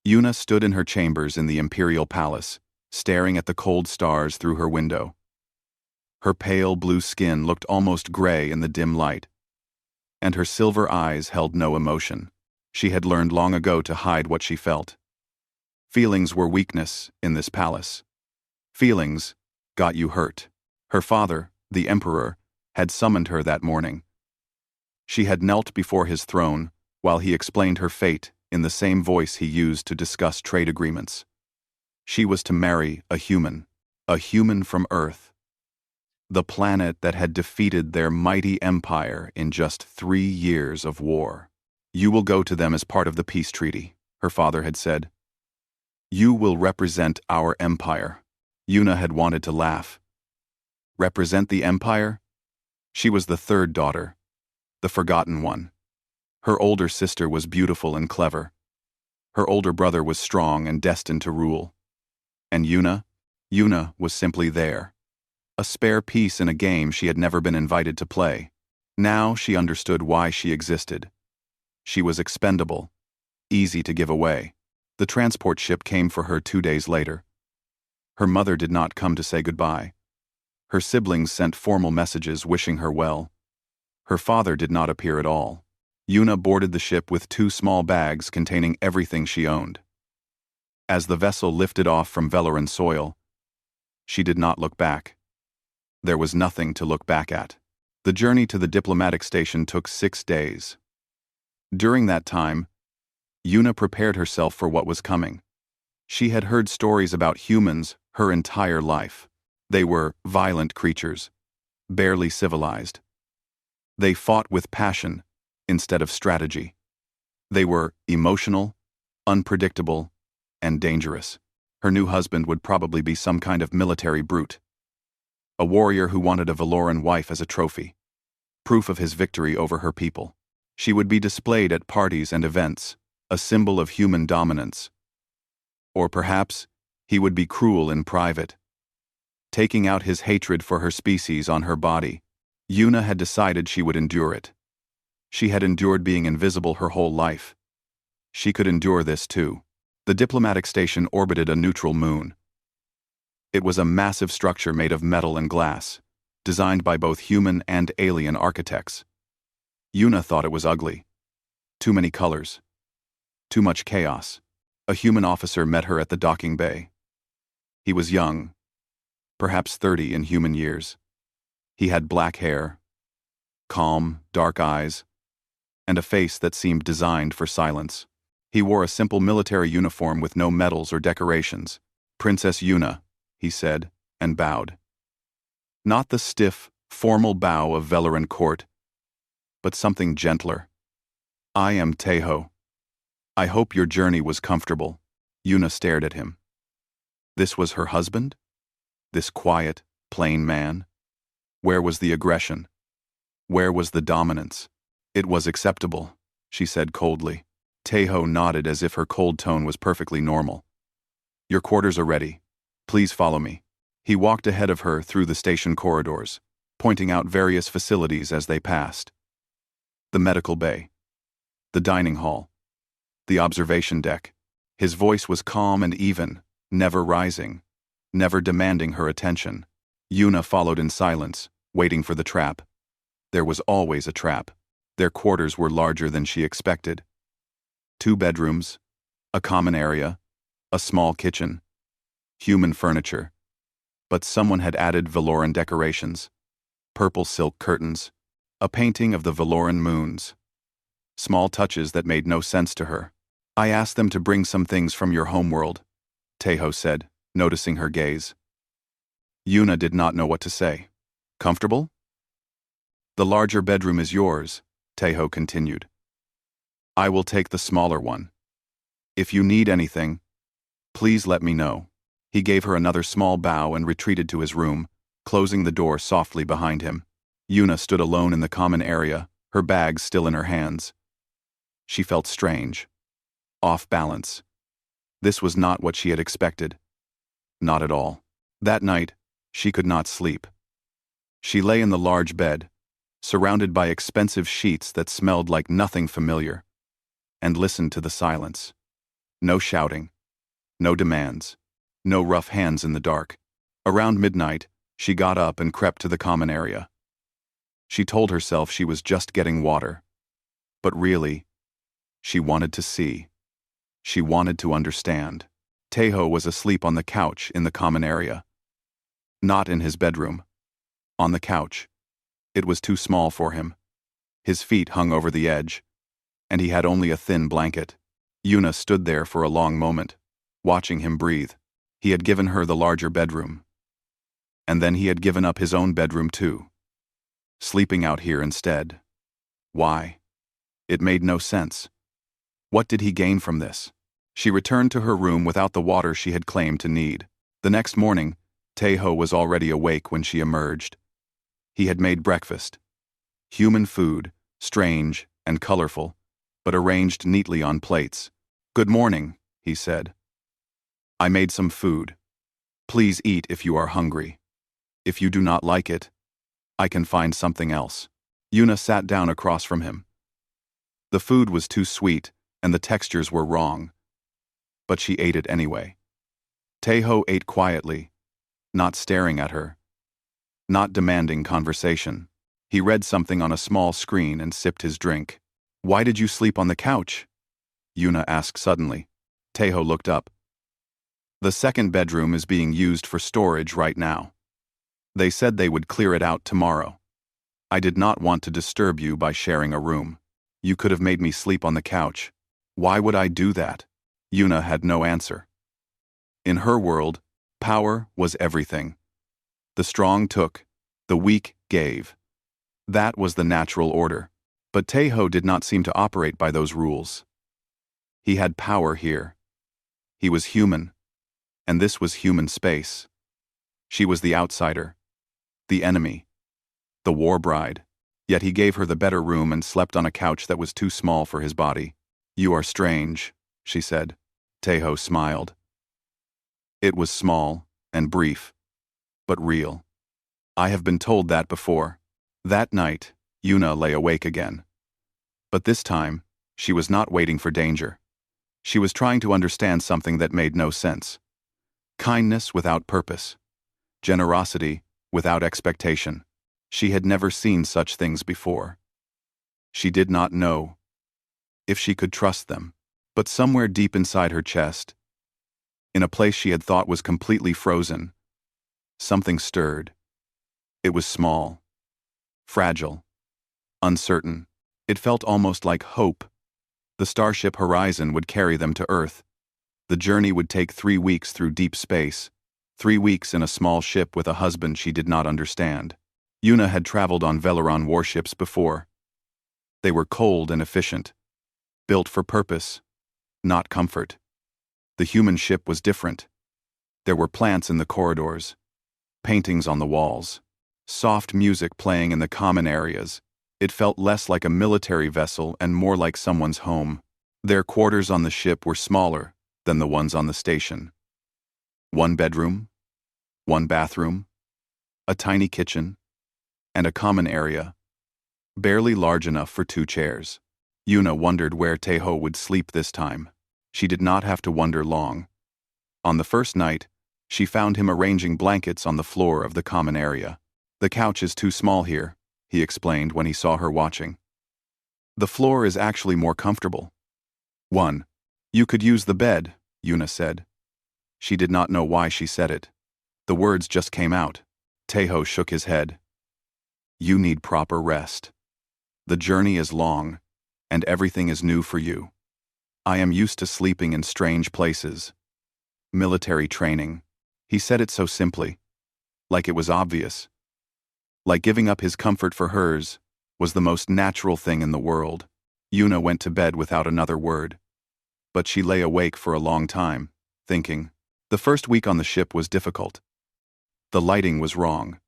Yuna stood in her chambers in the imperial palace, staring at the cold stars through her window. Her pale blue skin looked almost gray in the dim light, and her silver eyes held no emotion. She had learned long ago to hide what she felt. Feelings were weakness in this palace. Feelings got you hurt. Her father, the emperor, had summoned her that morning. She had knelt before his throne while he explained her fate in the same voice he used to discuss trade agreements. She was to marry a human from Earth, the planet that had defeated their mighty empire in just 3 years of war. You will go to them as part of the peace treaty, her father had said. You will represent our empire. Yuna had wanted to laugh. Represent the empire? She was the third daughter, the forgotten one. Her older sister was beautiful and clever. Her older brother was strong and destined to rule. And Yuna was simply there. A spare piece in a game she had never been invited to play. Now she understood why she existed. She was expendable, easy to give away. The transport ship came for her 2 days later. Her mother did not come to say goodbye. Her siblings sent formal messages wishing her well. Her father did not appear at all. Yuna boarded the ship with 2 small bags containing everything she owned. As the vessel lifted off from Velaran soil, she did not look back. There was nothing to look back at. The journey to the diplomatic station took 6 days. During that time, Yuna prepared herself for what was coming. She had heard stories about humans her entire life. They were violent creatures, barely civilized. They fought with passion instead of strategy. They were emotional, unpredictable, and dangerous. Her new husband would probably be some kind of military brute. A warrior who wanted a Valoran wife as a trophy. Proof of his victory over her people. She would be displayed at parties and events, a symbol of human dominance. Or perhaps, he would be cruel in private, taking out his hatred for her species on her body. Yuna had decided she would endure it. She had endured being invisible her whole life. She could endure this too. The diplomatic station orbited a neutral moon. It was a massive structure made of metal and glass, designed by both human and alien architects. Yuna thought it was ugly. Too many colors. Too much chaos. A human officer met her at the docking bay. He was young, perhaps 30 in human years. He had black hair, calm, dark eyes, and a face that seemed designed for silence. He wore a simple military uniform with no medals or decorations. "Princess Yuna," he said, and bowed. Not the stiff, formal bow of Velaran court, but something gentler. "I am Teho. I hope your journey was comfortable." Yuna stared at him. This was her husband? This quiet, plain man? Where was the aggression? Where was the dominance? "It was acceptable," she said coldly. Teho nodded as if her cold tone was perfectly normal. "Your quarters are ready. Please follow me." He walked ahead of her through the station corridors, pointing out various facilities as they passed. The medical bay, the dining hall, the observation deck. His voice was calm and even, never rising, never demanding her attention. Yuna followed in silence, waiting for the trap. There was always a trap. Their quarters were larger than she expected. 2 bedrooms, a common area, a small kitchen, human furniture. But someone had added Valoran decorations. Purple silk curtains, a painting of the Valoran moons. Small touches that made no sense to her. "I asked them to bring some things from your homeworld," Teho said, noticing her gaze. Yuna did not know what to say. "Comfortable?" "The larger bedroom is yours," Teho continued. "I will take the smaller one. If you need anything, please let me know." He gave her another small bow and retreated to his room, closing the door softly behind him. Yuna stood alone in the common area, her bags still in her hands. She felt strange, off balance. This was not what she had expected. Not at all. That night, she could not sleep. She lay in the large bed, surrounded by expensive sheets that smelled like nothing familiar, and listened to the silence. No shouting. No demands. No rough hands in the dark. Around midnight, she got up and crept to the common area. She told herself she was just getting water. But really, she wanted to see. She wanted to understand. Tejo was asleep on the couch in the common area. Not in his bedroom. On the couch. It was too small for him. His feet hung over the edge, and he had only a thin blanket. Yuna stood there for a long moment, watching him breathe. He had given her the larger bedroom. And then he had given up his own bedroom too. Sleeping out here instead. Why? It made no sense. What did he gain from this? She returned to her room without the water she had claimed to need. The next morning, Tejo was already awake when she emerged. He had made breakfast. Human food, strange and colorful, but arranged neatly on plates. "Good morning," he said. "I made some food. Please eat if you are hungry. If you do not like it, I can find something else." Yuna sat down across from him. The food was too sweet, and the textures were wrong. But she ate it anyway. Tejo ate quietly, not staring at her, not demanding conversation. He read something on a small screen and sipped his drink. "Why did you sleep on the couch?" Yuna asked suddenly. Tejo looked up. "The second bedroom is being used for storage right now. They said they would clear it out tomorrow. I did not want to disturb you by sharing a room. You could have made me sleep on the couch. Why would I do that?" Yuna had no answer. In her world, power was everything. The strong took, the weak gave. That was the natural order. But Tejo did not seem to operate by those rules. He had power here. He was human, and this was human space. She was the outsider, the enemy, the war bride. Yet he gave her the better room and slept on a couch that was too small for his body. "You are strange," she said. Tejo smiled. It was small and brief, but real. "I have been told that before." That night, Yuna lay awake again. But this time, she was not waiting for danger. She was trying to understand something that made no sense. Kindness without purpose. Generosity without expectation. She had never seen such things before. She did not know if she could trust them. But somewhere deep inside her chest, in a place she had thought was completely frozen, something stirred. It was small, fragile, uncertain. It felt almost like hope. The starship Horizon would carry them to Earth. The journey would take 3 weeks through deep space, 3 weeks in a small ship with a husband she did not understand. Yuna had traveled on Veleron warships before. They were cold and efficient, built for purpose, not comfort. The human ship was different. There were plants in the corridors, paintings on the walls, soft music playing in the common areas. It felt less like a military vessel and more like someone's home. Their quarters on the ship were smaller than the ones on the station. 1 bedroom, 1 bathroom, a tiny kitchen, and a common area, barely large enough for 2 chairs. Yuna wondered where Tejo would sleep this time. She did not have to wonder long. On the first night, she found him arranging blankets on the floor of the common area. "The couch is too small here," he explained when he saw her watching. "The floor is actually more comfortable." "1. You could use the bed," Yuna said. She did not know why she said it. The words just came out. Tejo shook his head. "You need proper rest. The journey is long, and everything is new for you. I am used to sleeping in strange places. Military training." He said it so simply, like it was obvious. Like giving up his comfort for hers was the most natural thing in the world. Yuna went to bed without another word. But she lay awake for a long time, thinking. The first week on the ship was difficult. The lighting was wrong.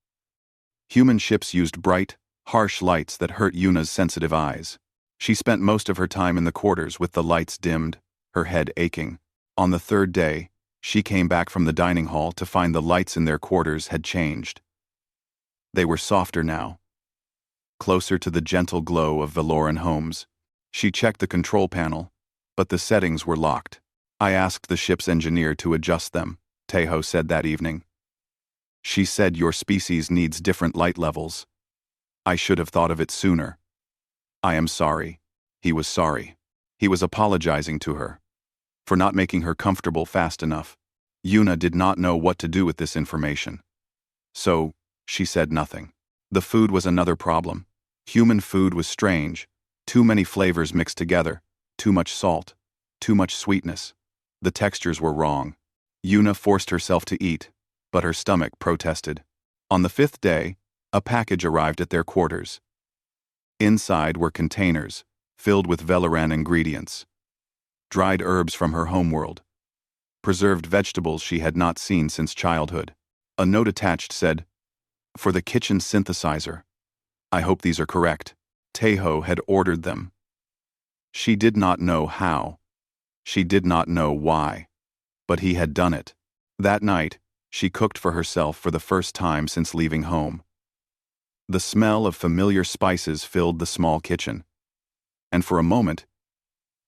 Human ships used bright, harsh lights that hurt Yuna's sensitive eyes. She spent most of her time in the quarters with the lights dimmed, her head aching. On the 3rd day, she came back from the dining hall to find the lights in their quarters had changed. They were softer now, closer to the gentle glow of Valoran homes. She checked the control panel, but the settings were locked. I asked the ship's engineer to adjust them, Tejo said that evening. She said your species needs different light levels. I should have thought of it sooner. I am sorry. He was sorry. He was apologizing to her for not making her comfortable fast enough. Yuna did not know what to do with this information. So, she said nothing. The food was another problem. Human food was strange. Too many flavors mixed together. Too much salt. Too much sweetness. The textures were wrong. Yuna forced herself to eat, but her stomach protested. On the 5th day, a package arrived at their quarters. Inside were containers, filled with Velaran ingredients. Dried herbs from her homeworld. Preserved vegetables she had not seen since childhood. A note attached said, "For the kitchen synthesizer. I hope these are correct." Tejo had ordered them. She did not know how. She did not know why. But he had done it. That night, she cooked for herself for the first time since leaving home. The smell of familiar spices filled the small kitchen. And for a moment,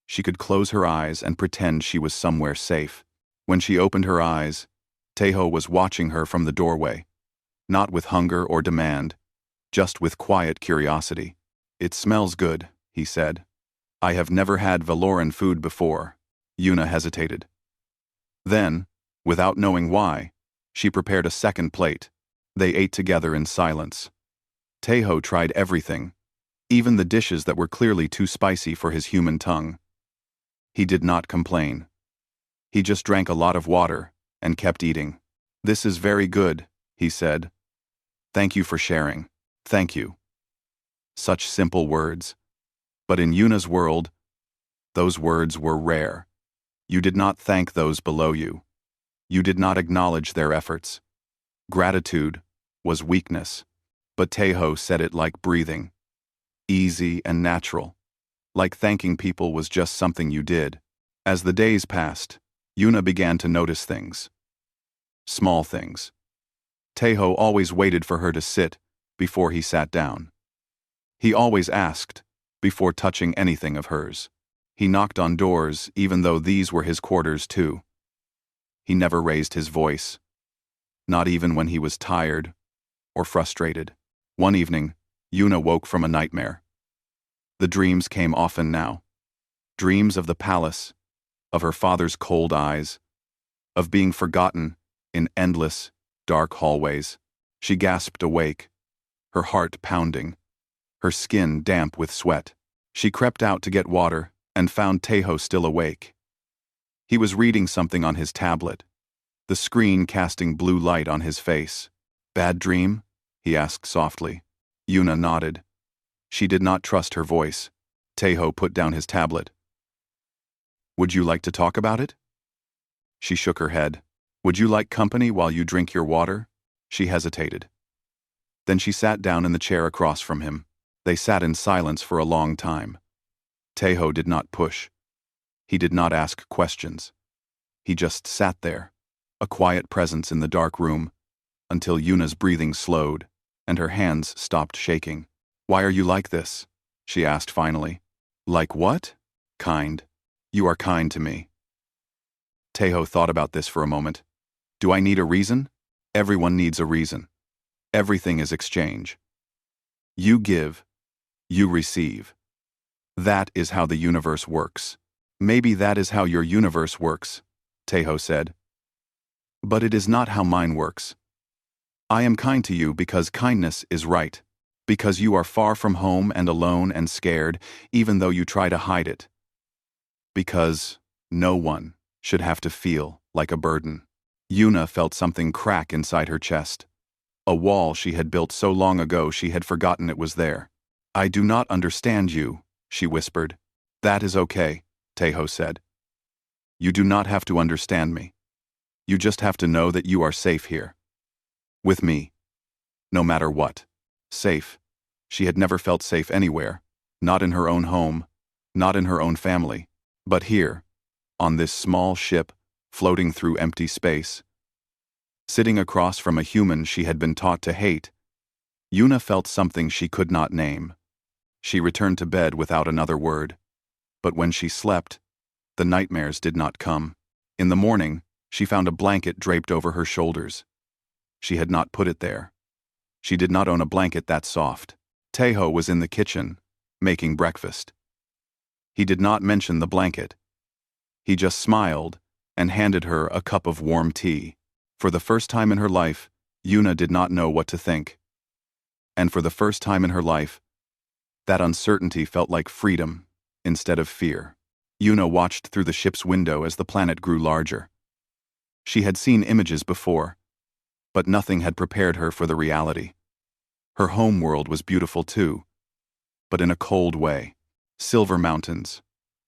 she could close her eyes and pretend she was somewhere safe. When she opened her eyes, Tejo was watching her from the doorway, not with hunger or demand, just with quiet curiosity. "It smells good," he said. "I have never had Valoran food before." Yuna hesitated. Then, without knowing why, she prepared a second plate. They ate together in silence. Tejo tried everything, even the dishes that were clearly too spicy for his human tongue. He did not complain. He just drank a lot of water and kept eating. "This is very good," he said. "Thank you for sharing. Thank you." Such simple words. But in Yuna's world, those words were rare. You did not thank those below you. You did not acknowledge their efforts. Gratitude was weakness. But Tejo said it like breathing. Easy and natural. Like thanking people was just something you did. As the days passed, Yuna began to notice things. Small things. Tejo always waited for her to sit before he sat down. He always asked before touching anything of hers. He knocked on doors even though these were his quarters too. He never raised his voice. Not even when he was tired or frustrated. One evening, Yuna woke from a nightmare. The dreams came often now. Dreams of the palace, of her father's cold eyes, of being forgotten in endless, dark hallways. She gasped awake, her heart pounding, her skin damp with sweat. She crept out to get water and found Tejo still awake. He was reading something on his tablet, the screen casting blue light on his face. "Bad dream?" he asked softly. Yuna nodded. She did not trust her voice. Tejo put down his tablet. "Would you like to talk about it?" She shook her head. "Would you like company while you drink your water?" She hesitated. Then she sat down in the chair across from him. They sat in silence for a long time. Tejo did not push. He did not ask questions. He just sat there, a quiet presence in the dark room, until Yuna's breathing slowed, and her hands stopped shaking. "Why are you like this?" she asked finally. "Like what?" "Kind. You are kind to me." Tejo thought about this for a moment. "Do I need a reason?" "Everyone needs a reason. Everything is exchange. You give, you receive. That is how the universe works." "Maybe that is how your universe works," Tejo said. "But it is not how mine works. I am kind to you because kindness is right, because you are far from home and alone and scared, even though you try to hide it. Because no one should have to feel like a burden." Yuna felt something crack inside her chest. A wall she had built so long ago she had forgotten it was there. "I do not understand you," she whispered. "That is okay," Tejo said. "You do not have to understand me. You just have to know that you are safe here. With me. No matter what. Safe. She had never felt safe anywhere. Not in her own home. Not in her own family. But here, on this small ship, floating through empty space. Sitting across from a human she had been taught to hate, Yuna felt something she could not name. She returned to bed without another word. But when she slept, the nightmares did not come. In the morning, she found a blanket draped over her shoulders. She had not put it there. She did not own a blanket that soft. Teho was in the kitchen, making breakfast. He did not mention the blanket. He just smiled and handed her a cup of warm tea. For the first time in her life, Yuna did not know what to think. And for the first time in her life, that uncertainty felt like freedom instead of fear. Yuna watched through the ship's window as the planet grew larger. She had seen images before, but nothing had prepared her for the reality. Her home world was beautiful too, but in a cold way. Silver mountains,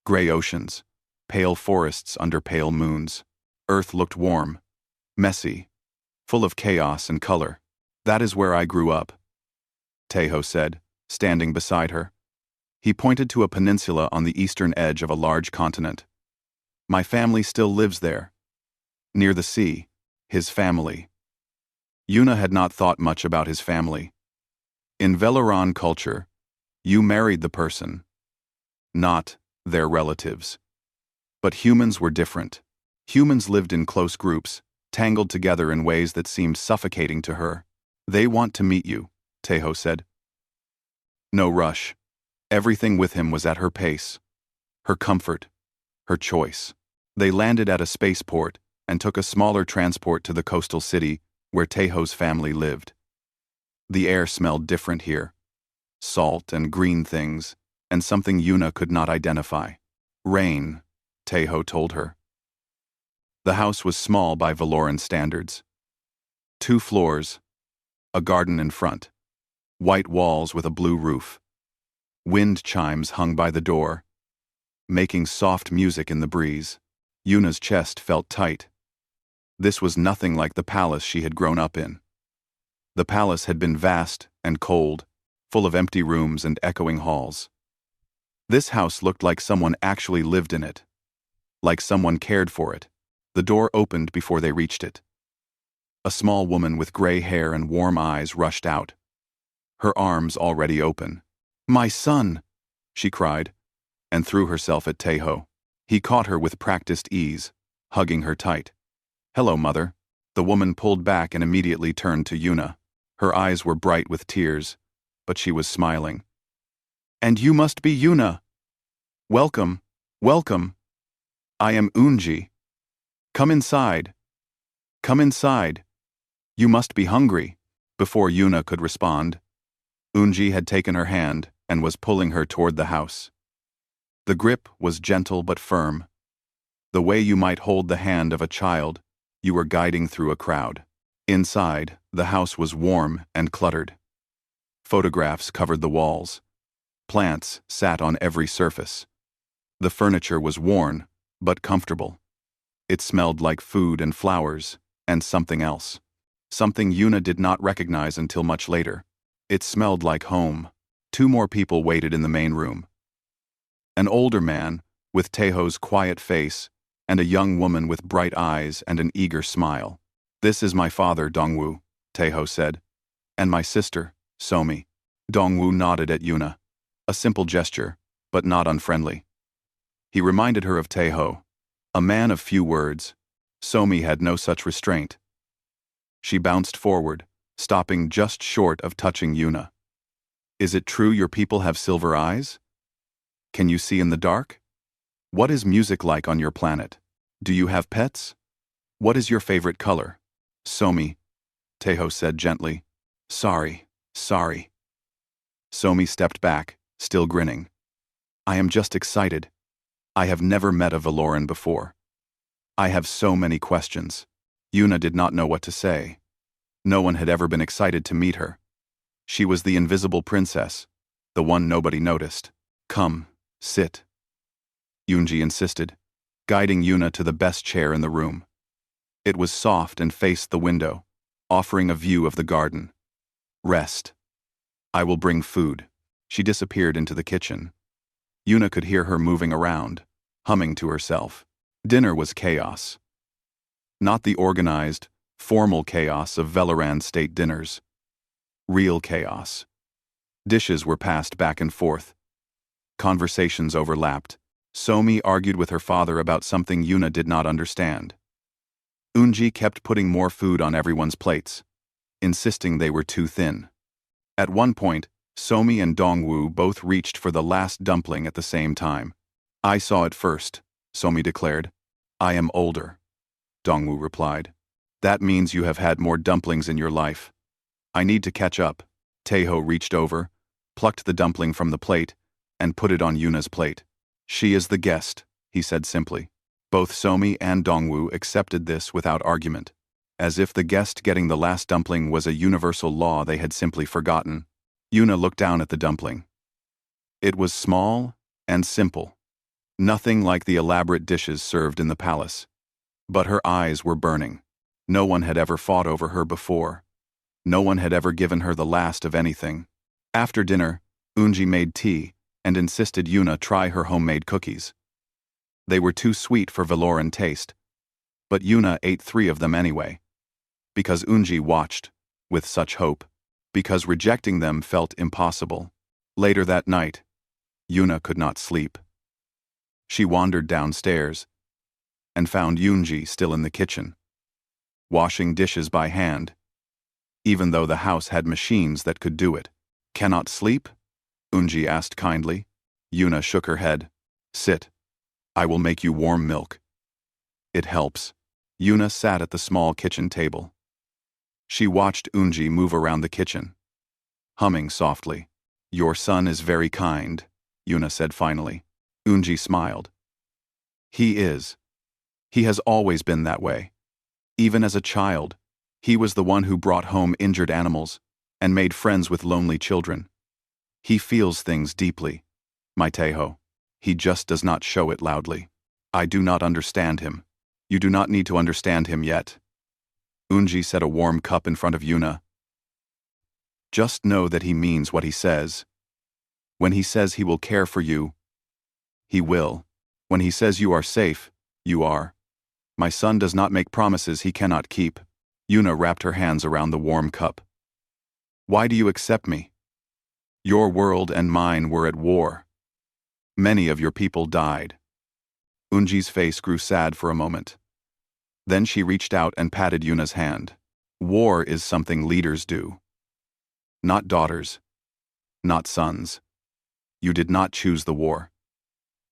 gray oceans, pale forests under pale moons. Earth looked warm, messy, full of chaos and color. That is where I grew up, Teho said, standing beside her. He pointed to a peninsula on the eastern edge of a large continent. My family still lives there. Near the sea, his family. Yuna had not thought much about his family. In Velaran culture, you married the person, not their relatives. But humans were different. Humans lived in close groups, tangled together in ways that seemed suffocating to her. They want to meet you, Teho said. No rush. Everything with him was at her pace. Her comfort. Her choice. They landed at a spaceport and took a smaller transport to the coastal city where Teho's family lived. The air smelled different here. Salt and green things, and something Yuna could not identify. Rain, Teho told her. The house was small by Valoran standards. 2 floors, a garden in front, white walls with a blue roof. Wind chimes hung by the door, making soft music in the breeze. Yuna's chest felt tight. This was nothing like the palace she had grown up in. The palace had been vast and cold, full of empty rooms and echoing halls. This house looked like someone actually lived in it, like someone cared for it. The door opened before they reached it. A small woman with gray hair and warm eyes rushed out, her arms already open. My son, she cried, and threw herself at Teho. He caught her with practiced ease, hugging her tight. Hello, mother. The woman pulled back and immediately turned to Yuna. Her eyes were bright with tears, but she was smiling. And you must be Yuna. Welcome, welcome. I am Unji. Come inside. Come inside. You must be hungry. Before Yuna could respond, Unji had taken her hand and was pulling her toward the house. The grip was gentle but firm. The way you might hold the hand of a child you were guiding through a crowd. Inside, the house was warm and cluttered. Photographs covered the walls. Plants sat on every surface. The furniture was worn, but comfortable. It smelled like food and flowers, and something else. Something Yuna did not recognize until much later. It smelled like home. 2 more people waited in the main room. An older man, with Teho's quiet face, and a young woman with bright eyes and an eager smile. This is my father, Dongwu, Teho said, and my sister, Somi. Dongwu nodded at Yuna. A simple gesture, but not unfriendly. He reminded her of Teho, a man of few words. Somi had no such restraint. She bounced forward, stopping just short of touching Yuna. Is it true your people have silver eyes? Can you see in the dark? What is music like on your planet? Do you have pets? What is your favorite color? Somi, Teho said gently. Sorry. Somi stepped back, still grinning. I am just excited. I have never met a Valoran before. I have so many questions. Yuna did not know what to say. No one had ever been excited to meet her. She was the invisible princess, the one nobody noticed. Come, sit. Yunji insisted, guiding Yuna to the best chair in the room. It was soft and faced the window, offering a view of the garden. Rest. I will bring food. She disappeared into the kitchen. Yuna could hear her moving around, humming to herself. Dinner was chaos. Not the organized, formal chaos of Velaran state dinners. Real chaos. Dishes were passed back and forth. Conversations overlapped, Somi argued with her father about something Yuna did not understand. Unji kept putting more food on everyone's plates, insisting they were too thin. At one point, Somi and Dongwu both reached for the last dumpling at the same time. I saw it first, Somi declared. I am older, Dongwu replied. That means you have had more dumplings in your life. I need to catch up. Taeho reached over, plucked the dumpling from the plate, and put it on Yuna's plate. She is the guest, he said simply. Both Somi and Dongwu accepted this without argument, as if the guest getting the last dumpling was a universal law they had simply forgotten. Yuna looked down at the dumpling. It was small and simple, nothing like the elaborate dishes served in the palace. But her eyes were burning. No one had ever fought over her before. No one had ever given her the last of anything. After dinner, Unji made tea and insisted Yuna try her homemade cookies. They were too sweet for Valoran taste, but Yuna ate 3 of them anyway. Because Unji watched, with such hope, because rejecting them felt impossible. Later that night, Yuna could not sleep. She wandered downstairs and found Unji still in the kitchen, washing dishes by hand, even though the house had machines that could do it. Cannot sleep? Unji asked kindly. Yuna shook her head. Sit. I will make you warm milk. It helps. Yuna sat at the small kitchen table. She watched Unji move around the kitchen, humming softly. Your son is very kind, Yuna said finally. Unji smiled. He is. He has always been that way. Even as a child, he was the one who brought home injured animals and made friends with lonely children. He feels things deeply, my Taeho. He just does not show it loudly. I do not understand him. You do not need to understand him yet. Unji set a warm cup in front of Yuna. Just know that he means what he says. When he says he will care for you, he will. When he says you are safe, you are. My son does not make promises he cannot keep. Yuna wrapped her hands around the warm cup. Why do you accept me? Your world and mine were at war. Many of your people died. Unji's face grew sad for a moment. Then she reached out and patted Yuna's hand. War is something leaders do. Not daughters. Not sons. You did not choose the war.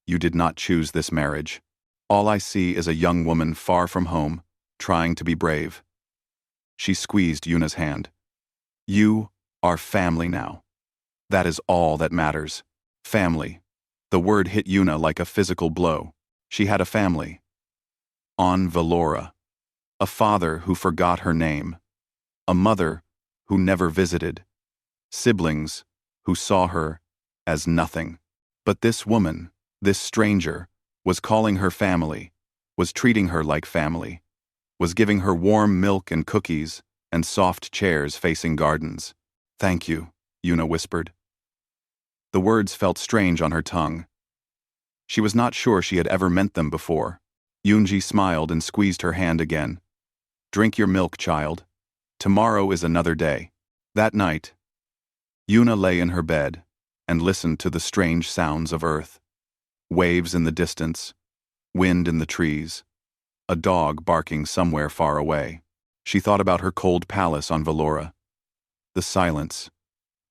You did not choose this marriage. All I see is a young woman far from home, trying to be brave. She squeezed Yuna's hand. You are family now. That is all that matters. Family. The word hit Yuna like a physical blow. She had a family. On Valora. A father who forgot her name. A mother who never visited. Siblings who saw her as nothing. But this woman, this stranger, was calling her family, was treating her like family, was giving her warm milk and cookies and soft chairs facing gardens. Thank you, Yuna whispered. The words felt strange on her tongue. She was not sure she had ever meant them before. Unji smiled and squeezed her hand again. Drink your milk, child. Tomorrow is another day. That night, Yuna lay in her bed and listened to the strange sounds of earth. Waves in the distance, wind in the trees, a dog barking somewhere far away. She thought about her cold palace on Valora, the silence,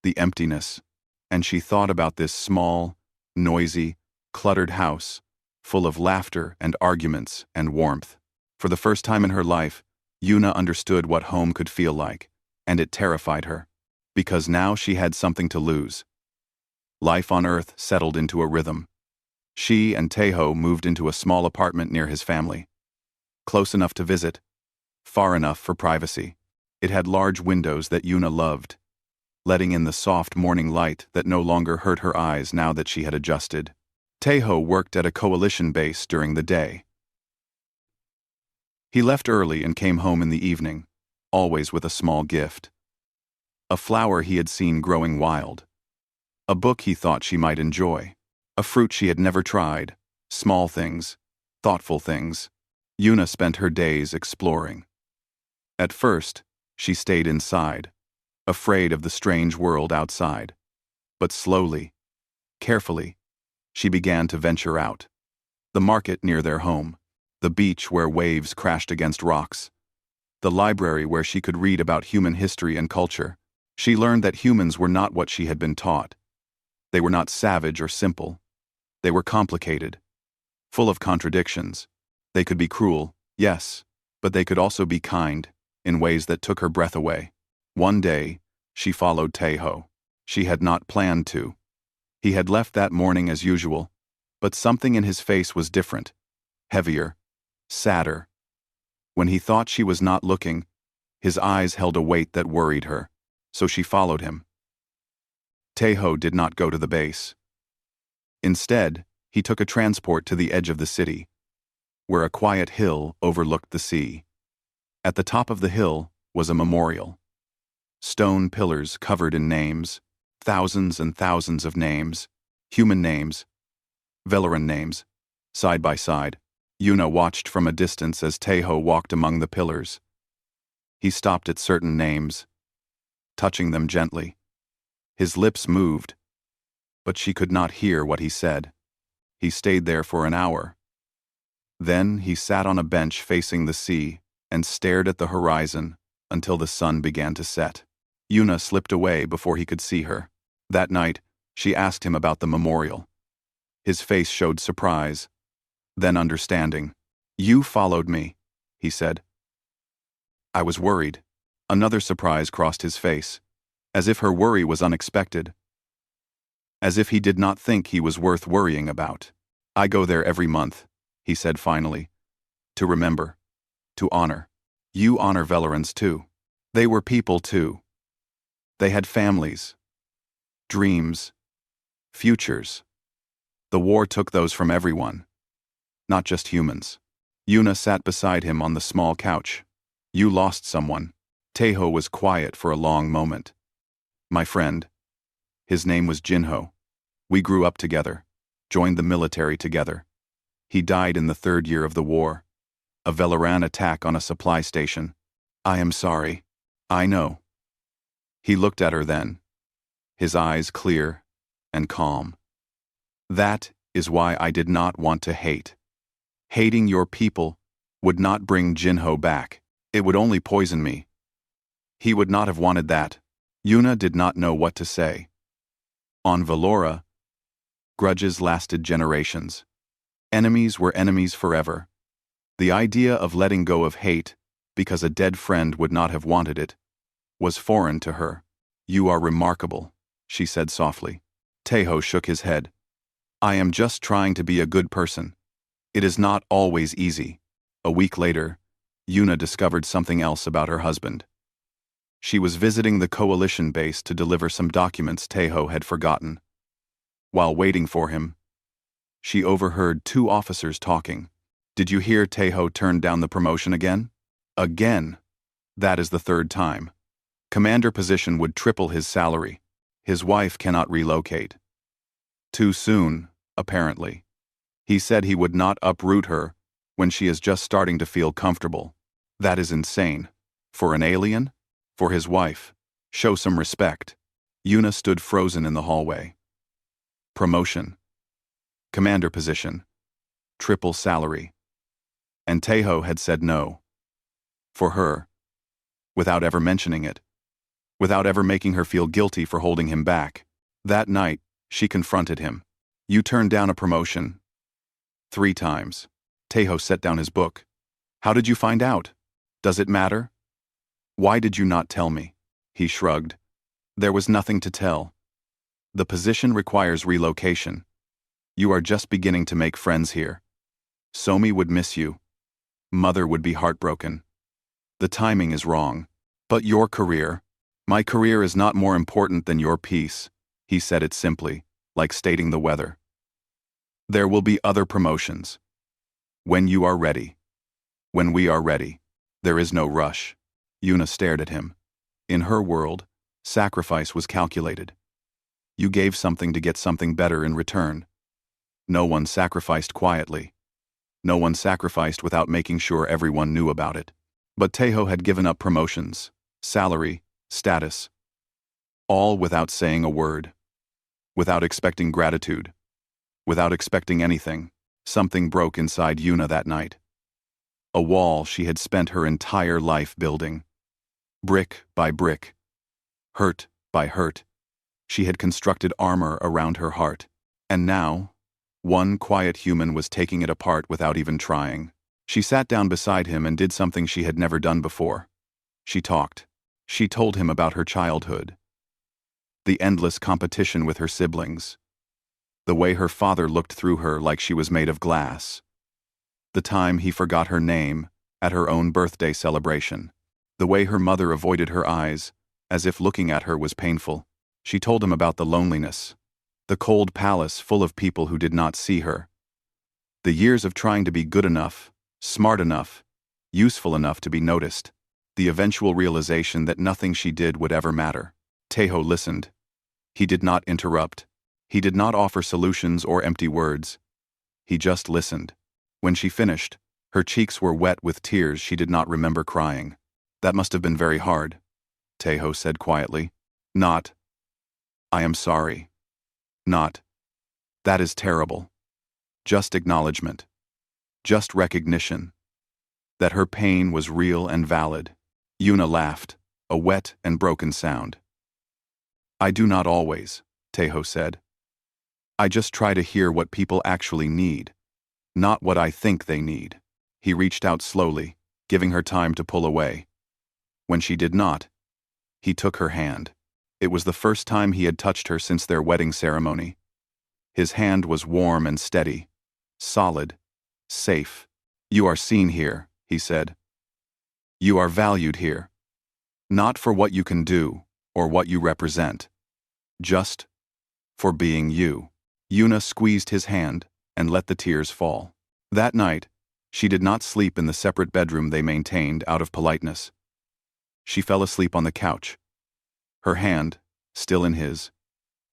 the emptiness, and she thought about this small, noisy, cluttered house, full of laughter and arguments and warmth. For the first time in her life, Yuna understood what home could feel like, and it terrified her, because now she had something to lose. Life on Earth settled into a rhythm. She and Taeho moved into a small apartment near his family. Close enough to visit, far enough for privacy. It had large windows that Yuna loved, letting in the soft morning light that no longer hurt her eyes now that she had adjusted. Taeho worked at a coalition base during the day. He left early and came home in the evening, always with a small gift. A flower he had seen growing wild. A book he thought she might enjoy. A fruit she had never tried. Small things, thoughtful things. Yuna spent her days exploring. At first, she stayed inside, afraid of the strange world outside. But slowly, carefully, she began to venture out. The market near their home. The beach where waves crashed against rocks. The library where she could read about human history and culture. She learned that humans were not what she had been taught. They were not savage or simple. They were complicated, full of contradictions. They could be cruel, yes, but they could also be kind, in ways that took her breath away. One day, she followed Taeho. She had not planned to. He had left that morning as usual, but something in his face was different, heavier, sadder. When he thought she was not looking, his eyes held a weight that worried her, so she followed him. Taeho did not go to the base. Instead, he took a transport to the edge of the city, where a quiet hill overlooked the sea. At the top of the hill was a memorial. Stone pillars covered in names, thousands and thousands of names, human names, Velaran names, side by side. Yuna watched from a distance as Taeho walked among the pillars. He stopped at certain names, touching them gently. His lips moved, but she could not hear what he said. He stayed there for an hour. Then he sat on a bench facing the sea and stared at the horizon until the sun began to set. Yuna slipped away before he could see her. That night, she asked him about the memorial. His face showed surprise, then understanding. "You followed me," he said. "I was worried." Another surprise crossed his face, as if her worry was unexpected. As if he did not think he was worth worrying about. "I go there every month," he said finally. "To remember. To honor. You honor Velarans too. They were people too. They had families. Dreams. Futures. The war took those from everyone. Not just humans." Yuna sat beside him on the small couch. "You lost someone." Taeho was quiet for a long moment. "My friend. His name was Jinho. We grew up together, joined the military together. He died in the 3rd year of the war. A Velaran attack on a supply station. I am sorry." "I know." He looked at her then, his eyes clear and calm. "That is why I did not want to hate. Hating your people would not bring Jinho back. It would only poison me. He would not have wanted that." Yuna did not know what to say. On Valora, grudges lasted generations. Enemies were enemies forever. The idea of letting go of hate, because a dead friend would not have wanted it, was foreign to her. "You are remarkable," she said softly. Taeho shook his head. "I am just trying to be a good person. It is not always easy." A week later, Yuna discovered something else about her husband. She was visiting the coalition base to deliver some documents Taeho had forgotten. While waiting for him, she overheard 2 officers talking. "Did you hear Taeho turned down the promotion again?" "Again. That is the 3rd time. Commander position would triple his salary. His wife cannot relocate. Too soon, apparently. He said he would not uproot her when she is just starting to feel comfortable. That is insane. For an alien? For his wife. Show some respect." Yuna stood frozen in the hallway. Promotion. Commander position. Triple salary. And Taeho had said no. For her. Without ever mentioning it. Without ever making her feel guilty for holding him back. That night, she confronted him. "You turned down a promotion." 3 times. Taeho set down his book. "How did you find out? Does it matter? Why did you not tell me?" He shrugged. "There was nothing to tell. The position requires relocation. You are just beginning to make friends here. Somi would miss you. Mother would be heartbroken. The timing is wrong. But your career. My career is not more important than your peace." He said it simply, like stating the weather. "There will be other promotions. When you are ready. When we are ready. There is no rush." Yuna stared at him. In her world, sacrifice was calculated. You gave something to get something better in return. No one sacrificed quietly. No one sacrificed without making sure everyone knew about it. But Taeho had given up promotions, salary, status. All without saying a word. Without expecting gratitude. Without expecting anything. Something broke inside Yuna that night. A wall she had spent her entire life building. Brick by brick. Hurt by hurt. She had constructed armor around her heart. And now, one quiet human was taking it apart without even trying. She sat down beside him and did something she had never done before. She talked. She told him about her childhood. The endless competition with her siblings. The way her father looked through her like she was made of glass. The time he forgot her name at her own birthday celebration. The way her mother avoided her eyes, as if looking at her was painful. She told him about the loneliness. The cold palace full of people who did not see her. The years of trying to be good enough, smart enough, useful enough to be noticed. The eventual realization that nothing she did would ever matter. Tejo listened. He did not interrupt. He did not offer solutions or empty words. He just listened. When she finished, her cheeks were wet with tears she did not remember crying. That must have been very hard, Tejo said quietly. Not, I am sorry. Not, that is terrible. Just acknowledgement. Just recognition. That her pain was real and valid. Yuna laughed, a wet and broken sound. I do not always, Tejo said. I just try to hear what people actually need, not what I think they need. He reached out slowly, giving her time to pull away. When she did not, he took her hand. It was the first time he had touched her since their wedding ceremony. His hand was warm and steady, solid, safe. You are seen here, he said. You are valued here. Not for what you can do or what you represent. Just for being you. Yuna squeezed his hand and let the tears fall. That night, she did not sleep in the separate bedroom they maintained out of politeness. She fell asleep on the couch. Her hand, still in his.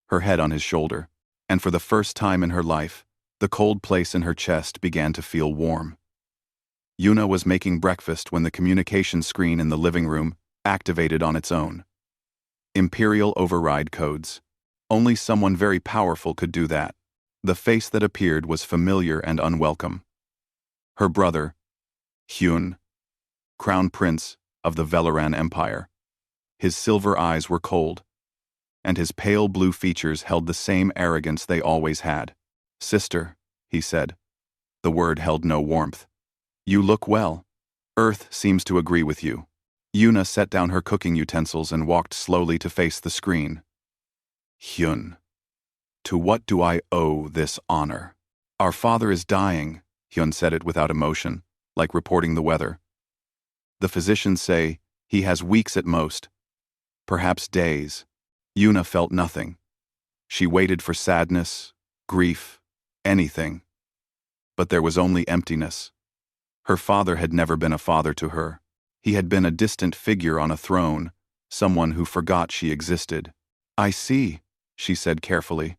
Her head on his shoulder. And for the first time in her life, the cold place in her chest began to feel warm. Yuna was making breakfast when the communication screen in the living room activated on its own. Imperial override codes. Only someone very powerful could do that. The face that appeared was familiar and unwelcome. Her brother, Hyun, Crown Prince of the Velaran Empire. His silver eyes were cold, and his pale blue features held the same arrogance they always had. Sister, he said. The word held no warmth. You look well. Earth seems to agree with you. Yuna set down her cooking utensils and walked slowly to face the screen. Hyun. To what do I owe this honor? Our father is dying, Hyun said it without emotion, like reporting the weather. The physicians say he has weeks at most, perhaps days. Yuna felt nothing. She waited for sadness, grief, anything. But there was only emptiness. Her father had never been a father to her. He had been a distant figure on a throne, someone who forgot she existed. I see, she said carefully.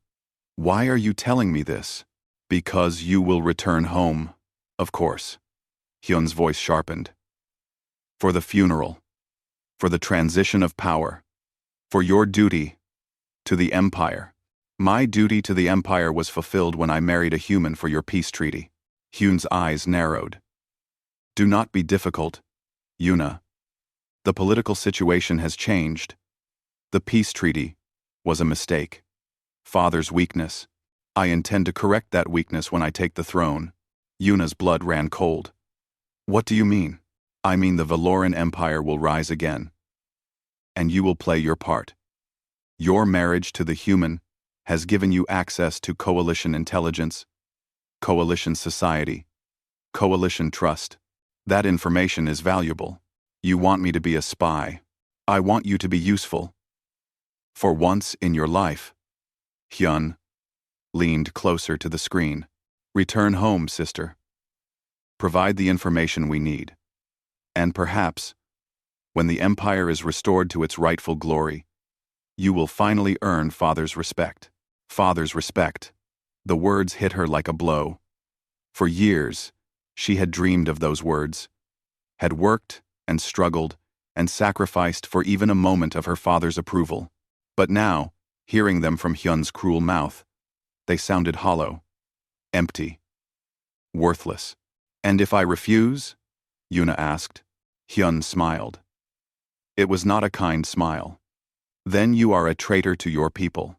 Why are you telling me this? Because you will return home, of course. Hyun's voice sharpened. For the funeral. For the transition of power. For your duty to the Empire. My duty to the Empire was fulfilled when I married a human for your peace treaty. Hyun's eyes narrowed. Do not be difficult, Yuna. The political situation has changed. The peace treaty was a mistake. Father's weakness. I intend to correct that weakness when I take the throne. Yuna's blood ran cold. What do you mean? I mean the Valoran Empire will rise again. And you will play your part. Your marriage to the human has given you access to coalition intelligence, coalition society, coalition trust. That information is valuable. You want me to be a spy. I want you to be useful. For once in your life. Hyun leaned closer to the screen. Return home, sister. Provide the information we need. And perhaps, when the Empire is restored to its rightful glory, you will finally earn Father's respect. Father's respect. The words hit her like a blow. For years, she had dreamed of those words, had worked and struggled and sacrificed for even a moment of her father's approval. But now, hearing them from Hyun's cruel mouth, they sounded hollow, empty. Worthless. And if I refuse? Yuna asked. Hyun smiled. It was not a kind smile. Then you are a traitor to your people.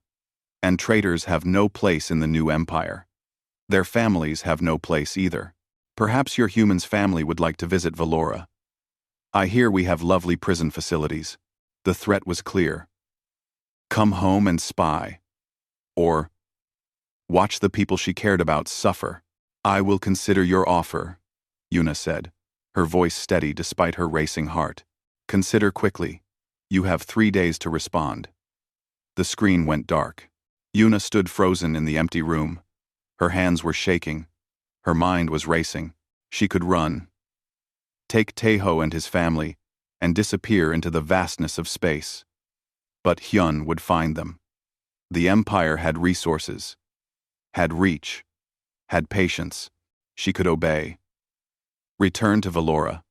And traitors have no place in the new empire. Their families have no place either. Perhaps your human's family would like to visit Valora. I hear we have lovely prison facilities. The threat was clear. Come home and spy. Or watch the people she cared about suffer. I will consider your offer, Yuna said, her voice steady despite her racing heart. Consider quickly. You have 3 days to respond. The screen went dark. Yuna stood frozen in the empty room. Her hands were shaking. Her mind was racing. She could run. Take Taeho and his family and disappear into the vastness of space. But Hyun would find them. The Empire had resources, had reach, had patience. She could obey. Return to Valora.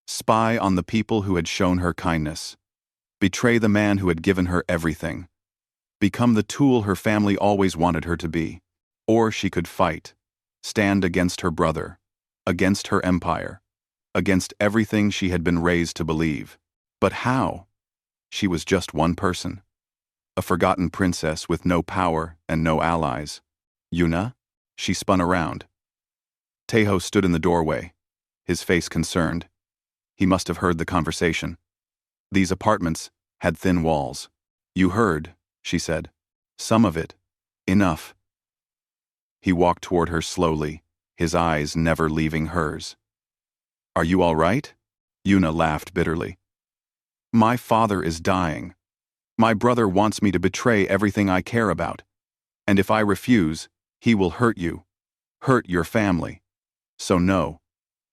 Spy on the people who had shown her kindness. Betray the man who had given her everything. Become the tool her family always wanted her to be. Or she could fight. Stand against her brother. Against her empire. Against everything she had been raised to believe. But how? She was just one person. A forgotten princess with no power and no allies. Yuna? She spun around. Taeho stood in the doorway, his face concerned. He must have heard the conversation. These apartments had thin walls. You heard, she said. Some of it. Enough. He walked toward her slowly, his eyes never leaving hers. Are you all right? Yuna laughed bitterly. My father is dying. My brother wants me to betray everything I care about. And if I refuse, he will hurt you. Hurt your family. So no,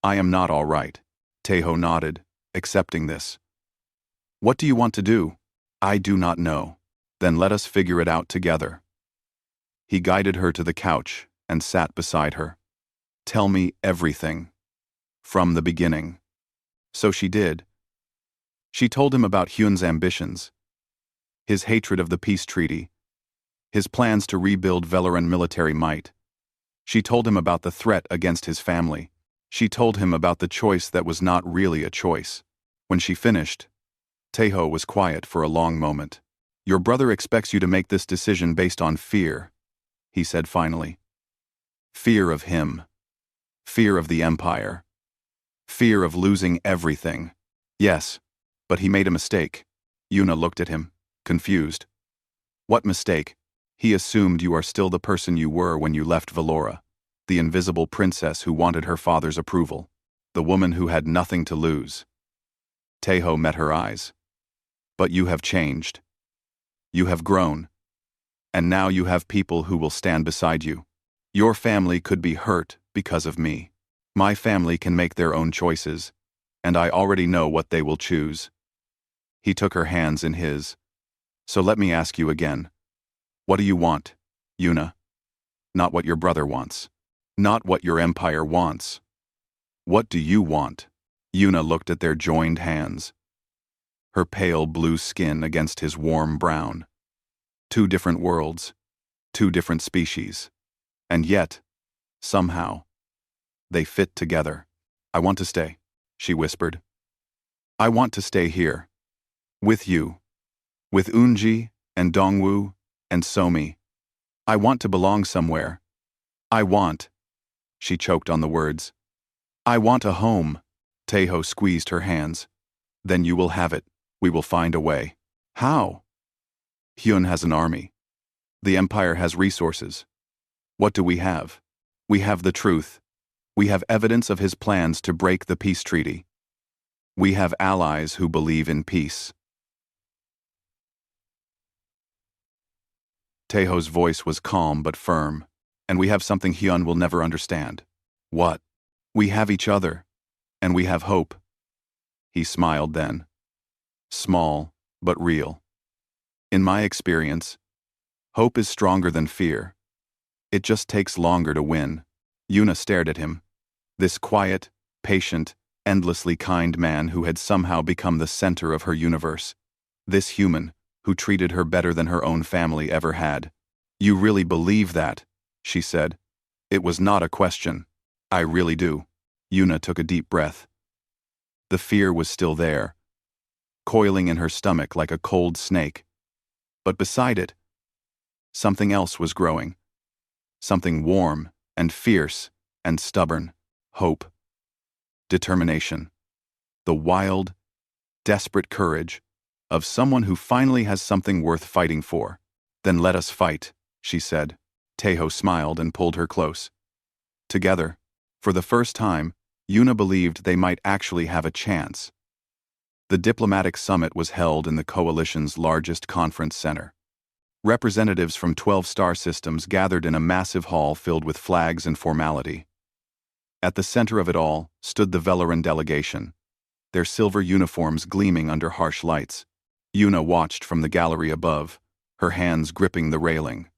I am not all right. Taeho nodded, accepting this. What do you want to do? I do not know. Then let us figure it out together. He guided her to the couch and sat beside her. Tell me everything. From the beginning. So she did. She told him about Hyun's ambitions, his hatred of the peace treaty, his plans to rebuild Valoran military might. She told him about the threat against his family. She told him about the choice that was not really a choice. When she finished, Taeho was quiet for a long moment. Your brother expects you to make this decision based on fear, he said finally. Fear of him. Fear of the Empire. Fear of losing everything. Yes, but he made a mistake. Yuna looked at him, confused. What mistake? He assumed you are still the person you were when you left Valora, the invisible princess who wanted her father's approval, the woman who had nothing to lose. Taeho met her eyes. But you have changed. You have grown. And now you have people who will stand beside you. Your family could be hurt because of me. My family can make their own choices, and I already know what they will choose. He took her hands in his. So let me ask you again. What do you want, Yuna? Not what your brother wants. Not what your empire wants. What do you want? Yuna looked at their joined hands. Her pale blue skin against his warm brown. 2 different worlds. 2 different species. And yet, somehow, they fit together. I want to stay, she whispered. I want to stay here. With you. With Eunji and Dongwoo and Somi. I want to belong somewhere. I want. She choked on the words. I want a home. Taeho squeezed her hands. Then you will have it. We will find a way. How? Hyun has an army. The Empire has resources. What do we have? We have the truth. We have evidence of his plans to break the peace treaty. We have allies who believe in peace. Taeho's voice was calm but firm, and we have something Hyun will never understand. What? We have each other, and we have hope. He smiled then. Small, but real. In my experience, hope is stronger than fear. It just takes longer to win. Yuna stared at him. This quiet, patient, endlessly kind man who had somehow become the center of her universe. This human who treated her better than her own family ever had. You really believe that? She said. It was not a question. I really do. Yuna took a deep breath. The fear was still there, coiling in her stomach like a cold snake. But beside it, something else was growing. Something warm and fierce and stubborn. Hope. Determination. The wild, desperate courage of someone who finally has something worth fighting for. Then let us fight, she said. Tejo smiled and pulled her close. Together, for the first time, Yuna believed they might actually have a chance. The diplomatic summit was held in the coalition's largest conference center. Representatives from 12 star systems gathered in a massive hall filled with flags and formality. At the center of it all stood the Velaran delegation, their silver uniforms gleaming under harsh lights. Yuna watched from the gallery above, her hands gripping the railing.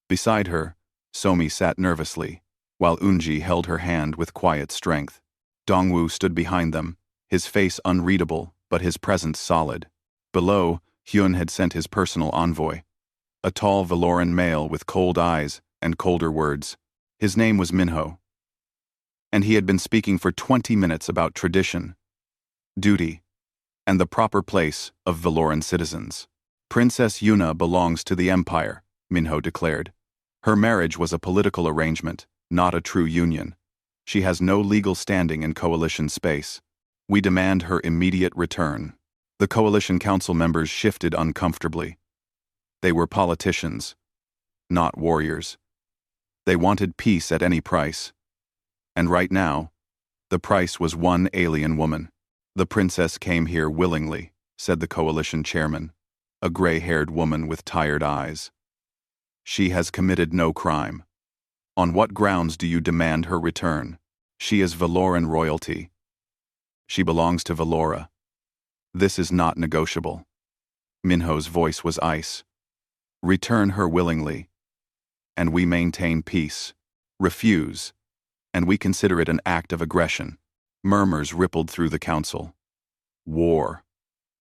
Beside her, Somi sat nervously, while Unji held her hand with quiet strength. Dongwu stood behind them, his face unreadable, but his presence solid. Below, Hyun had sent his personal envoy, a tall Valoran male with cold eyes and colder words. His name was Minho. And he had been speaking for 20 minutes about tradition, duty, and the proper place of Valoran citizens. Princess Yuna belongs to the Empire, Minho declared. Her marriage was a political arrangement, not a true union. She has no legal standing in coalition space. We demand her immediate return. The coalition council members shifted uncomfortably. They were politicians, not warriors. They wanted peace at any price. And right now, the price was one alien woman. The princess came here willingly, said the coalition chairman, a gray-haired woman with tired eyes. She has committed no crime. On what grounds do you demand her return? She is Valoran royalty. She belongs to Valora. This is not negotiable. Minho's voice was ice. Return her willingly, and we maintain peace. Refuse, and we consider it an act of aggression. Murmurs rippled through the council. War.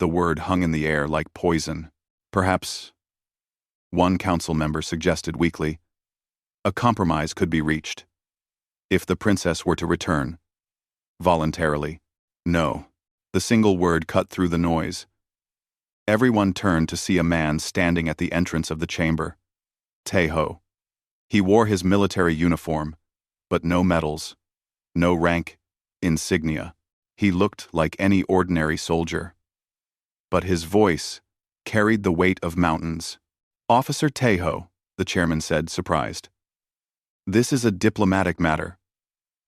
The word hung in the air like poison. Perhaps, one council member suggested weakly, a compromise could be reached. If the princess were to return. Voluntarily. No. The single word cut through the noise. Everyone turned to see a man standing at the entrance of the chamber. Tejo. He wore his military uniform, but no medals, no rank, insignia. He looked like any ordinary soldier. But his voice carried the weight of mountains. Officer Tejo, the chairman said, surprised. This is a diplomatic matter.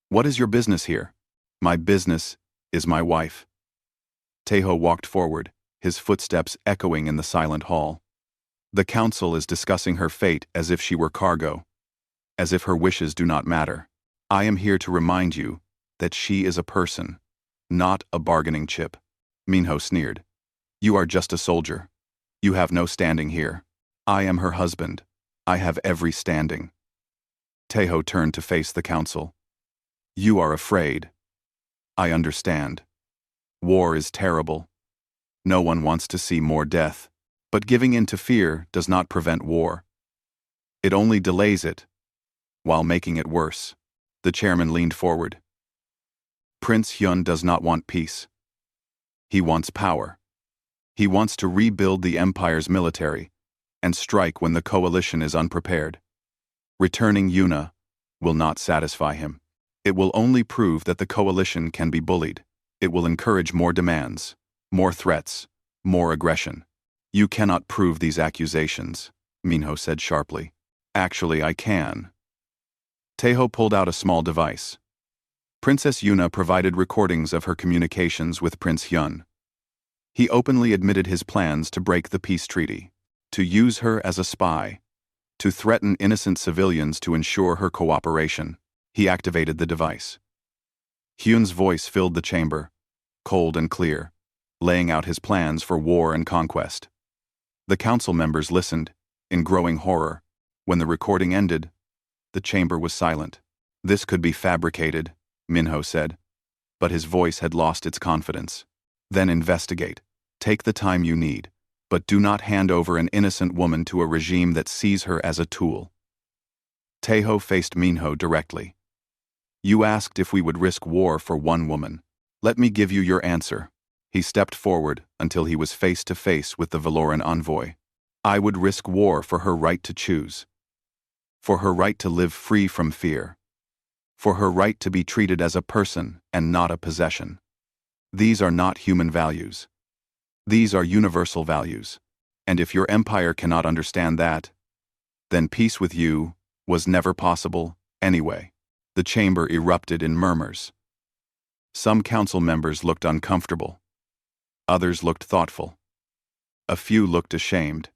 What is your business here? My business is my wife. Tejo walked forward, his footsteps echoing in the silent hall. The council is discussing her fate as if she were cargo, as if her wishes do not matter. I am here to remind you that she is a person, not a bargaining chip. Minho sneered. You are just a soldier. You have no standing here. I am her husband. I have every standing. Tejo turned to face the council. You are afraid. I understand. War is terrible. No one wants to see more death. But giving in to fear does not prevent war. It only delays it, while making it worse. The chairman leaned forward. Prince Hyun does not want peace. He wants power. He wants to rebuild the Empire's military and strike when the coalition is unprepared. Returning Yuna will not satisfy him. It will only prove that the coalition can be bullied. It will encourage more demands, more threats, more aggression. You cannot prove these accusations, Minho said sharply. Actually, I can. Tejo pulled out a small device. Princess Yuna provided recordings of her communications with Prince Hyun. He openly admitted his plans to break the peace treaty, to use her as a spy, to threaten innocent civilians to ensure her cooperation. He activated the device. Hyun's voice filled the chamber, cold and clear, laying out his plans for war and conquest. The council members listened, in growing horror. When the recording ended, the chamber was silent. This could be fabricated, Minho said, but his voice had lost its confidence. Then investigate. Take the time you need, but do not hand over an innocent woman to a regime that sees her as a tool. Tejo faced Minho directly. You asked if we would risk war for one woman. Let me give you your answer. He stepped forward until he was face to face with the Valoran envoy. I would risk war for her right to choose. For her right to live free from fear. For her right to be treated as a person and not a possession. These are not human values. These are universal values. And if your empire cannot understand that, then peace with you was never possible anyway. The chamber erupted in murmurs. Some council members looked uncomfortable. Others looked thoughtful. A few looked ashamed.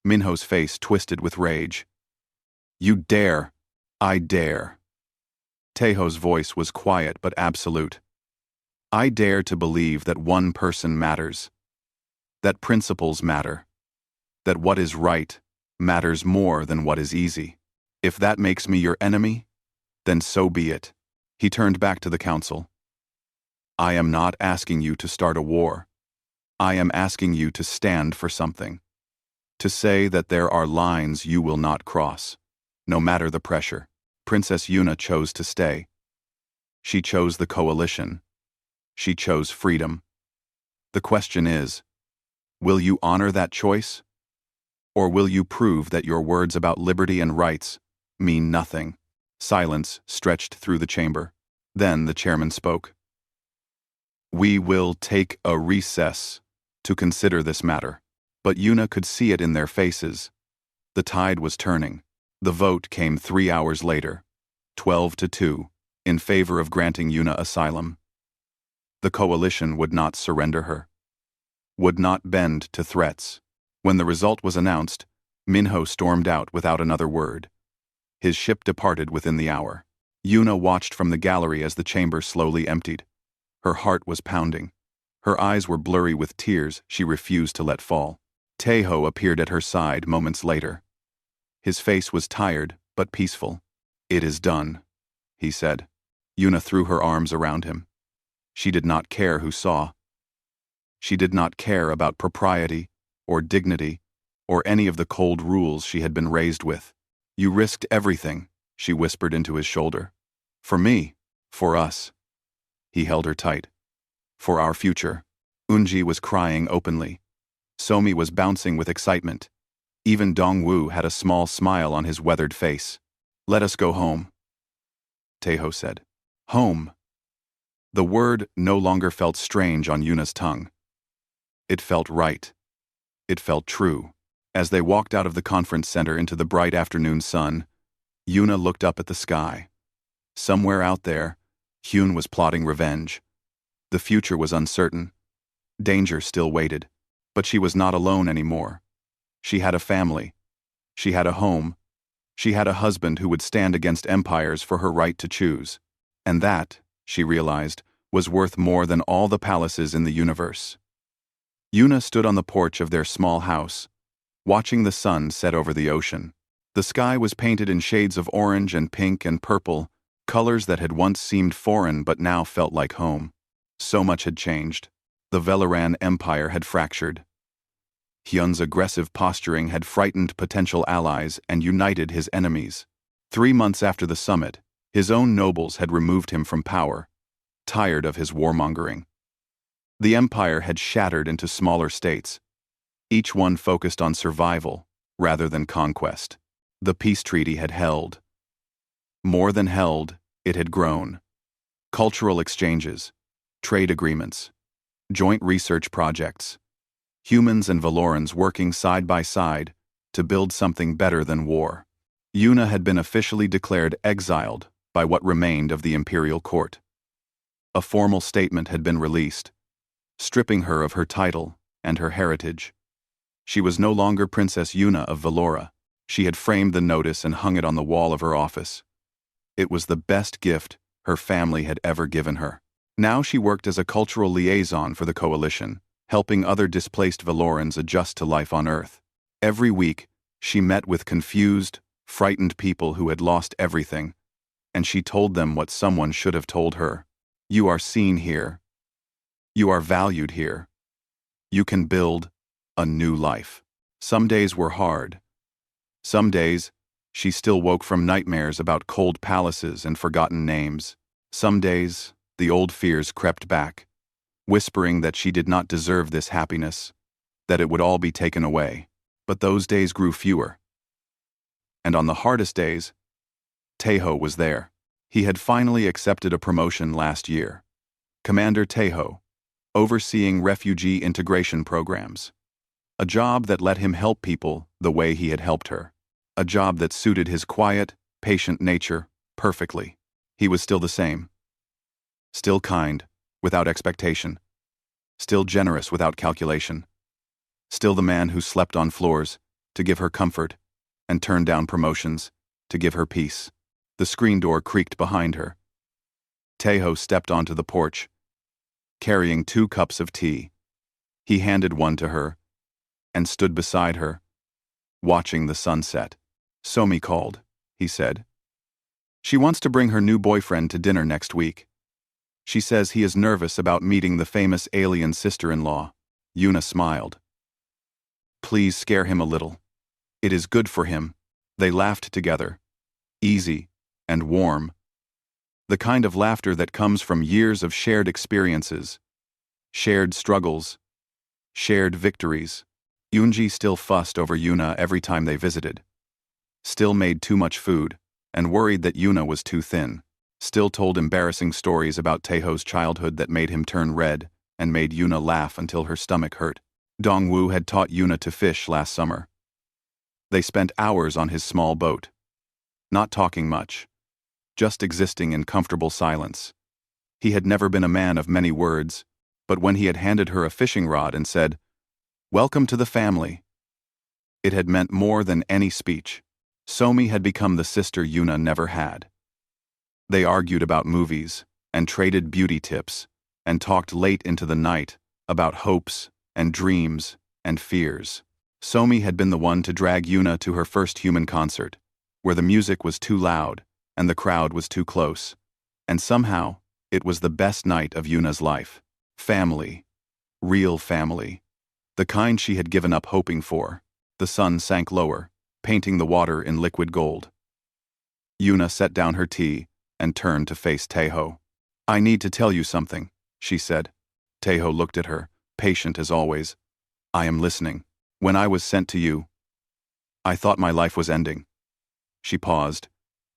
Minho's face twisted with rage. You dare! I dare! Teho's voice was quiet but absolute. I dare to believe that one person matters. That principles matter. That what is right matters more than what is easy. If that makes me your enemy, then so be it. He turned back to the council. I am not asking you to start a war. I am asking you to stand for something. To say that there are lines you will not cross. No matter the pressure. Princess Yuna chose to stay. She chose the coalition. She chose freedom. The question is, will you honor that choice? Or will you prove that your words about liberty and rights mean nothing? Silence stretched through the chamber. Then the chairman spoke. We will take a recess to consider this matter. But Yuna could see it in their faces. The tide was turning. The vote came 3 hours later, 12-2, in favor of granting Yuna asylum. The coalition would not surrender her. Would not bend to threats. When the result was announced, Minho stormed out without another word. His ship departed within the hour. Yuna watched from the gallery as the chamber slowly emptied. Her heart was pounding. Her eyes were blurry with tears she refused to let fall. Teho appeared at her side moments later. His face was tired, but peaceful. It is done, he said. Yuna threw her arms around him. She did not care who saw. She did not care about propriety, or dignity, or any of the cold rules she had been raised with. You risked everything, she whispered into his shoulder. For me, for us. He held her tight. For our future. Unji was crying openly. Somi was bouncing with excitement. Even Dongwu had a small smile on his weathered face. Let us go home, Teho said. Home. The word no longer felt strange on Yuna's tongue. It felt right. It felt true. As they walked out of the conference center into the bright afternoon sun, Yuna looked up at the sky. Somewhere out there, Hyun was plotting revenge. The future was uncertain. Danger still waited. But she was not alone anymore. She had a family. She had a home. She had a husband who would stand against empires for her right to choose. And that, she realized, was worth more than all the palaces in the universe. Yuna stood on the porch of their small house, watching the sun set over the ocean. The sky was painted in shades of orange and pink and purple, colors that had once seemed foreign but now felt like home. So much had changed. The Valoran Empire had fractured. Hyun's aggressive posturing had frightened potential allies and united his enemies. 3 months after the summit, his own nobles had removed him from power, tired of his warmongering. The empire had shattered into smaller states, each one focused on survival rather than conquest. The peace treaty had held. More than held, it had grown. Cultural exchanges, trade agreements, joint research projects, humans and Valorans working side by side to build something better than war. Yuna had been officially declared exiled by what remained of the imperial court. A formal statement had been released, stripping her of her title and her heritage. She was no longer Princess Yuna of Valora. She had framed the notice and hung it on the wall of her office. It was the best gift her family had ever given her. Now she worked as a cultural liaison for the coalition, helping other displaced Valorans adjust to life on Earth. Every week, she met with confused, frightened people who had lost everything, and she told them what someone should have told her. You are seen here. You are valued here. You can build a new life. Some days were hard. Some days, she still woke from nightmares about cold palaces and forgotten names. Some days, the old fears crept back, whispering that she did not deserve this happiness, that it would all be taken away. But those days grew fewer. And on the hardest days, Tejo was there. He had finally accepted a promotion last year. Commander Tejo, overseeing refugee integration programs. A job that let him help people the way he had helped her. A job that suited his quiet, patient nature perfectly. He was still the same. Still kind, without expectation. Still generous without calculation. Still the man who slept on floors to give her comfort and turned down promotions to give her peace. The screen door creaked behind her. Tejo stepped onto the porch, carrying 2 cups of tea. He handed one to her and stood beside her, watching the sunset. "Somi called," he said. "She wants to bring her new boyfriend to dinner next week. She says he is nervous about meeting the famous alien sister-in-law." Yuna smiled. "Please scare him a little. It is good for him." They laughed together, easy and warm. The kind of laughter that comes from years of shared experiences, shared struggles, shared victories. Yunji still fussed over Yuna every time they visited. Still made too much food, and worried that Yuna was too thin. Still told embarrassing stories about Tejo's childhood that made him turn red and made Yuna laugh until her stomach hurt. Dongwu had taught Yuna to fish last summer. They spent hours on his small boat, not talking much, just existing in comfortable silence. He had never been a man of many words, but when he had handed her a fishing rod and said, "Welcome to the family," it had meant more than any speech. Somi had become the sister Yuna never had. They argued about movies, and traded beauty tips, and talked late into the night about hopes and dreams and fears. Somi had been the one to drag Yuna to her first human concert, where the music was too loud and the crowd was too close. And somehow, it was the best night of Yuna's life. Family. Real family. The kind she had given up hoping for. The sun sank lower, painting the water in liquid gold. Yuna set down her tea and turned to face Tejo. "I need to tell you something," she said. Tejo looked at her, patient as always. "I am listening. When I was sent to you, I thought my life was ending." She paused,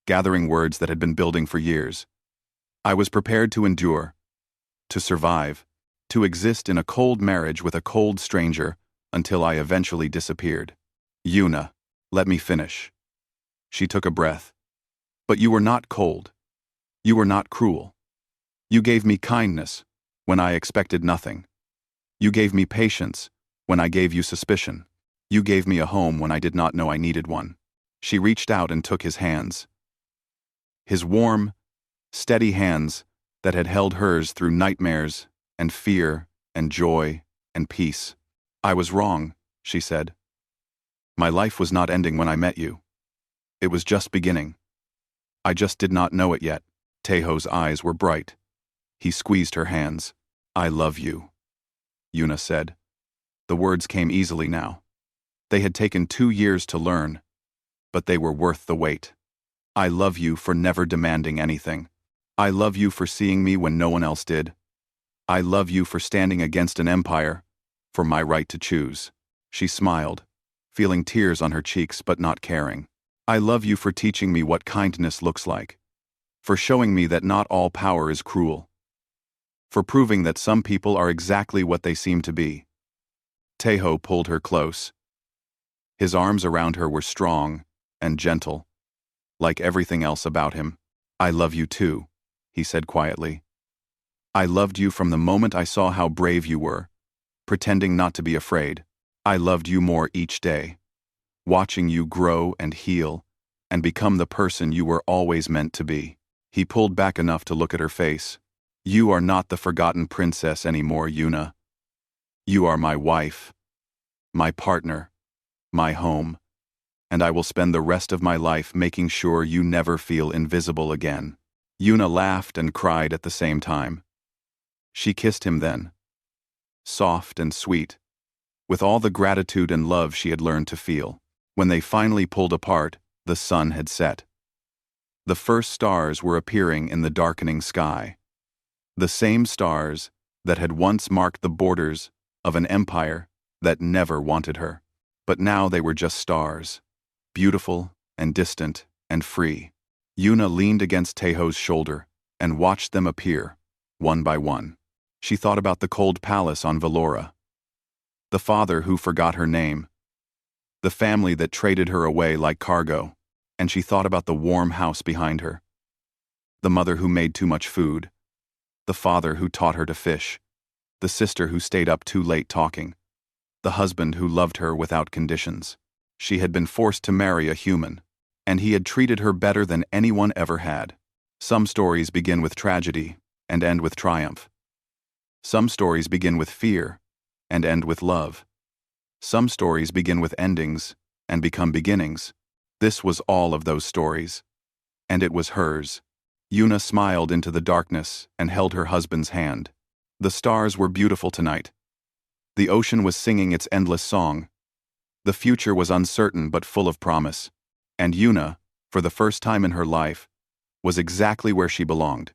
gathering words that had been building for years. "I was prepared to endure, to survive, to exist in a cold marriage with a cold stranger until I eventually disappeared. Yuna, let me finish." She took a breath. "But you were not cold. You were not cruel. You gave me kindness when I expected nothing. You gave me patience when I gave you suspicion. You gave me a home when I did not know I needed one." She reached out and took his hands. His warm, steady hands that had held hers through nightmares and fear and joy and peace. "I was wrong," she said. "My life was not ending when I met you. It was just beginning. I just did not know it yet." Tejo's eyes were bright. He squeezed her hands. "I love you," Yuna said. The words came easily now. They had taken 2 years to learn, but they were worth the wait. "I love you for never demanding anything. I love you for seeing me when no one else did. I love you for standing against an empire, for my right to choose." She smiled, feeling tears on her cheeks but not caring. "I love you for teaching me what kindness looks like, for showing me that not all power is cruel, for proving that some people are exactly what they seem to be." Tejo pulled her close. His arms around her were strong and gentle, like everything else about him. "I love you too," he said quietly. "I loved you from the moment I saw how brave you were, pretending not to be afraid. I loved you more each day, watching you grow and heal and become the person you were always meant to be." He pulled back enough to look at her face. "You are not the forgotten princess anymore, Yuna. You are my wife, my partner, my home, and I will spend the rest of my life making sure you never feel invisible again." Yuna laughed and cried at the same time. She kissed him then, soft and sweet, with all the gratitude and love she had learned to feel. When they finally pulled apart, the sun had set. The first stars were appearing in the darkening sky. The same stars that had once marked the borders of an empire that never wanted her. But now they were just stars, beautiful and distant and free. Yuna leaned against Tejo's shoulder and watched them appear, one by one. She thought about the cold palace on Valora, the father who forgot her name, the family that traded her away like cargo, and she thought about the warm house behind her, the mother who made too much food, the father who taught her to fish, the sister who stayed up too late talking, the husband who loved her without conditions. She had been forced to marry a human, and he had treated her better than anyone ever had. Some stories begin with tragedy and end with triumph. Some stories begin with fear and end with love. Some stories begin with endings and become beginnings. This was all of those stories, and it was hers. Yuna smiled into the darkness and held her husband's hand. The stars were beautiful tonight. The ocean was singing its endless song. The future was uncertain but full of promise. And Yuna, for the first time in her life, was exactly where she belonged.